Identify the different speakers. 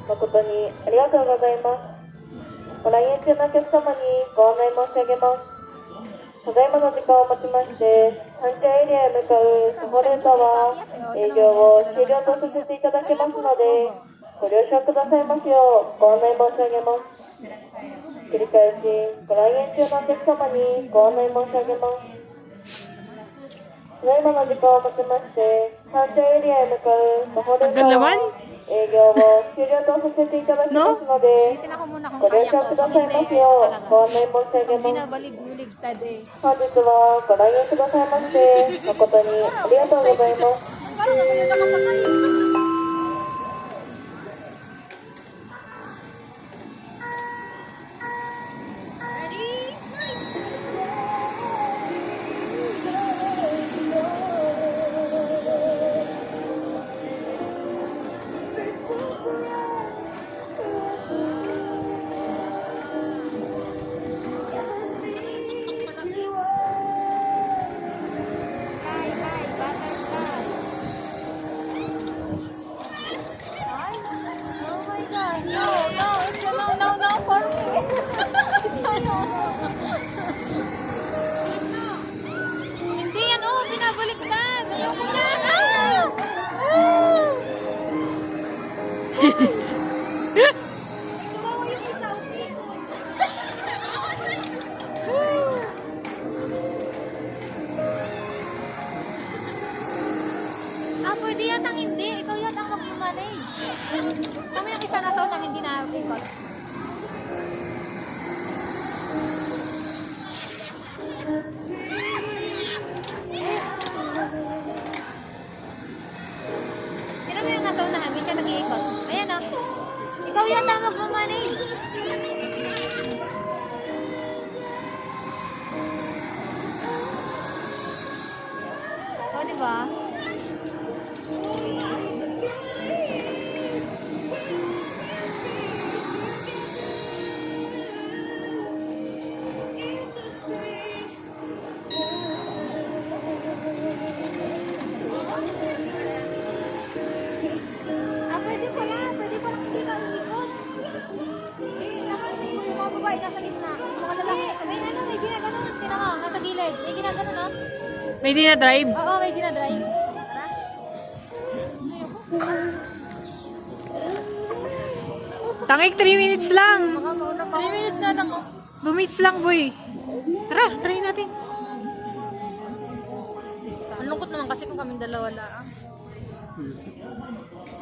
Speaker 1: 誠にありがとうございます。ご来園中のお客様にご案内申し上げます。ただいまの時間をもちまして、山頂エリアへ向かう徒歩ルートは営業を終了とさせていただきますので、ご了承くださいますようご案内申し上げます。繰り返し、ご来園中のお客様にご案内申し上げます。ただいまの時間をもちまして、山頂エリアへ向かう徒歩ルートは営業を終了とさせていただきますので、ご了承くださいますようご案内申し上げます。
Speaker 2: Binabalig-buligtad eh.
Speaker 1: 本日はご来園くださいまして誠にありがとうございます。
Speaker 2: Parang ako yung nakasakay. Hindi yan, oh, binabaliktad. Ayoko yan. Kawawa yung isa, okay. Pwede yatang hindi. Ikaw yatang mag-manage. Kami yung isa na sa unang hindi na ikot. Sino mo yung nasa unahan? Hindi siya nag-iikot. Ayan o. Ikaw yata mag-manage. O, diba? Pwede palang hindi ka iikot. Napansin mo yung mga babae nasa gitna. Yung mga lalaki. May ano, may ginagano. Tingnan mo, nasa gilid. May ginagano, no?
Speaker 3: May dinadrive?
Speaker 2: Oo, may dinadrive.
Speaker 3: Tangik, 3 minutes lang.
Speaker 2: 3 minutes nga lang.
Speaker 3: 2 minutes lang, boy. Tara, try natin.
Speaker 2: Ang lungkot naman kasi kung kaming dalawa lang.